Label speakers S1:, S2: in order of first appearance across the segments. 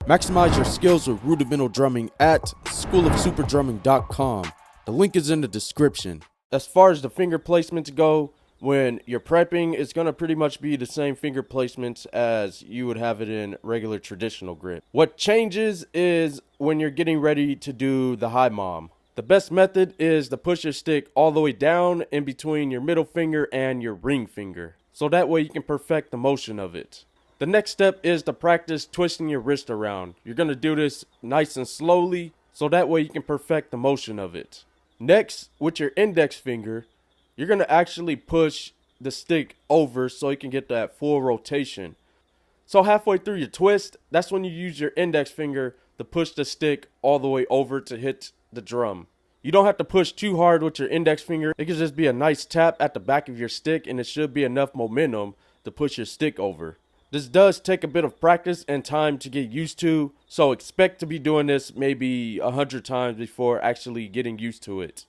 S1: Maximize your skills with rudimental drumming at schoolofsuperdrumming.com. The link is in the description. As far as the finger placements go, when you're prepping, it's going to pretty much be the same finger placements as you would have it in regular traditional grip. What changes is when you're getting ready to do the high mom. The best method is to push your stick all the way down in between your middle finger and your ring finger, so that way you can perfect the motion of it. The next step is to practice twisting your wrist around. You're going to do this nice and slowly, so that way you can perfect the motion of it. Next, with your index finger, you're going to actually push the stick over so you can get that full rotation. So halfway through your twist, that's when you use your index finger to push the stick all the way over to hit the drum. You don't have to push too hard with your index finger. It can just be a nice tap at the back of your stick, and it should be enough momentum to push your stick over. This does take a bit of practice and time to get used to, so expect to be doing this maybe 100 times before actually getting used to it.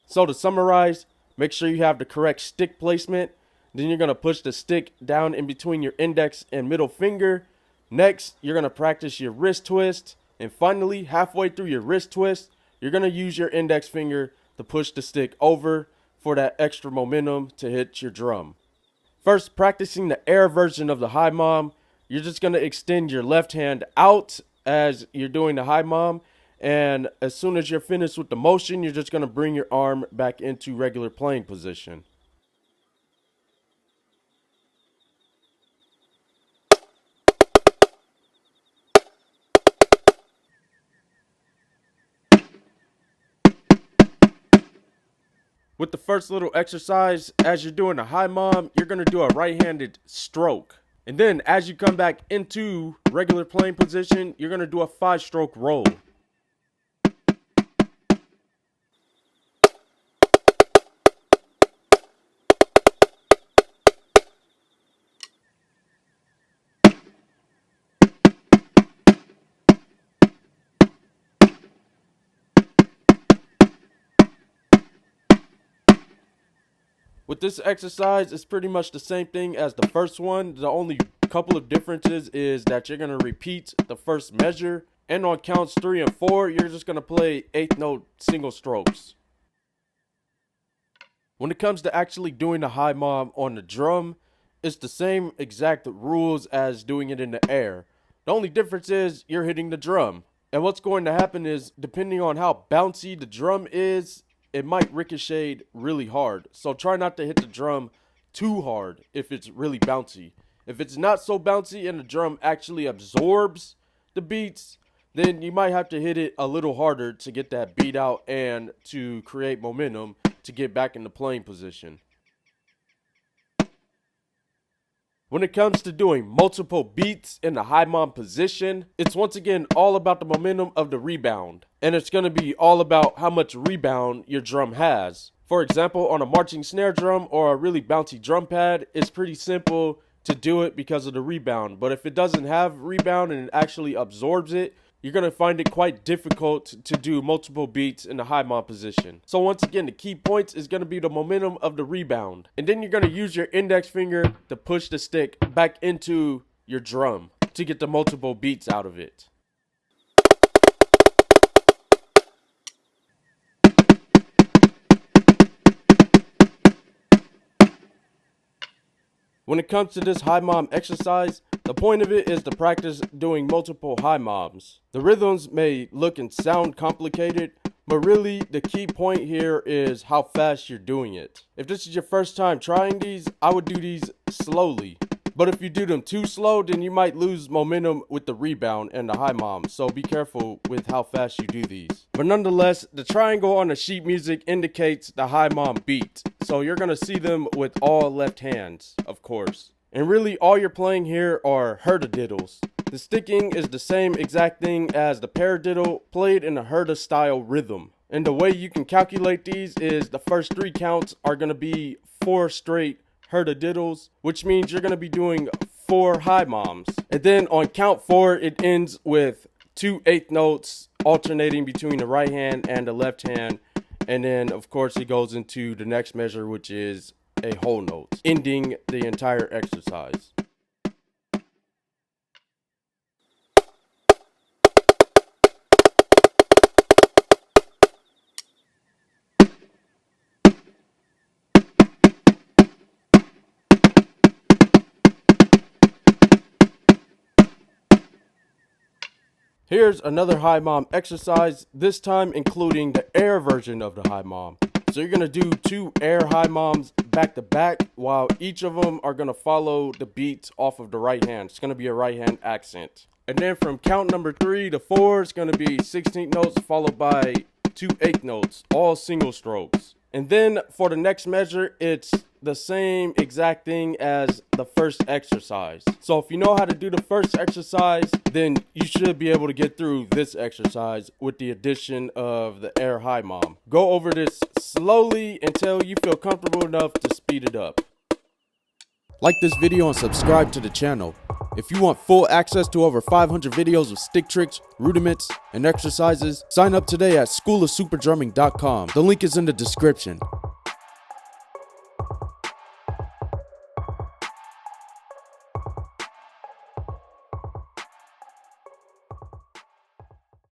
S1: So to summarize, make sure you have the correct stick placement. Then you're going to push the stick down in between your index and middle finger. Next, you're going to practice your wrist twist. And finally, halfway through your wrist twist, you're going to use your index finger to push the stick over for that extra momentum to hit your drum. First, practicing the air version of the high mom, you're just going to extend your left hand out as you're doing the high mom. And as soon as you're finished with the motion, you're just going to bring your arm back into regular playing position. With the first little exercise, as you're doing a high mom, you're going to do a right-handed stroke. And then as you come back into regular playing position, you're going to do a 5-stroke roll. With this exercise, it's pretty much the same thing as the first one. The only couple of differences is that you're going to repeat the first measure. And on counts 3 and 4, you're just going to play 8th note single strokes. When it comes to actually doing the high mom on the drum, it's the same exact rules as doing it in the air. The only difference is you're hitting the drum. And what's going to happen is, depending on how bouncy the drum is, it might ricochet really hard. So try not to hit the drum too hard if it's really bouncy. If it's not so bouncy and the drum actually absorbs the beats, then you might have to hit it a little harder to get that beat out and to create momentum to get back in the playing position. When it comes to doing multiple beats in the high mom position, it's once again all about the momentum of the rebound. And it's going to be all about how much rebound your drum has. For example, on a marching snare drum or a really bouncy drum pad, it's pretty simple to do it because of the rebound. But if it doesn't have rebound and it actually absorbs it, you're going to find it quite difficult to do multiple beats in the high mom position. So once again, the key points is going to be the momentum of the rebound. And then you're going to use your index finger to push the stick back into your drum to get the multiple beats out of it. When it comes to this high mom exercise, the point of it is to practice doing multiple high moms. The rhythms may look and sound complicated, but really the key point here is how fast you're doing it. If this is your first time trying these, I would do these slowly. But if you do them too slow, then you might lose momentum with the rebound and the high mom. So be careful with how fast you do these. But nonetheless, the triangle on the sheet music indicates the high mom beat. So you're going to see them with all left hands, of course. And really all you're playing here are herdadiddles. The sticking is the same exact thing as the paradiddle played in a herda style rhythm. And the way you can calculate these is the first 3 counts are going to be 4 straight herdadiddles, which means you're going to be doing 4 high moms. And then on count 4, it ends with 2 8th notes alternating between the right hand and the left hand. And then, of course, it goes into the next measure, which is a whole note, ending the entire exercise. Here's another high mom exercise, this time including the air version of the high mom. So you're gonna do 2 air high moms back to back, while each of them are gonna follow the beats off of the right hand. It's gonna be a right hand accent. And then from count number 3 to 4, it's gonna be 16th notes followed by 2 8th notes, all single strokes. And then for the next measure, it's the same exact thing as the first exercise. So if you know how to do the first exercise, then you should be able to get through this exercise with the addition of the air high mom. Go over this slowly until you feel comfortable enough to speed it up. Like this video and subscribe to the channel. If you want full access to over 500 videos of stick tricks, rudiments, and exercises, sign up today at schoolofsuperdrumming.com. The link is in the description.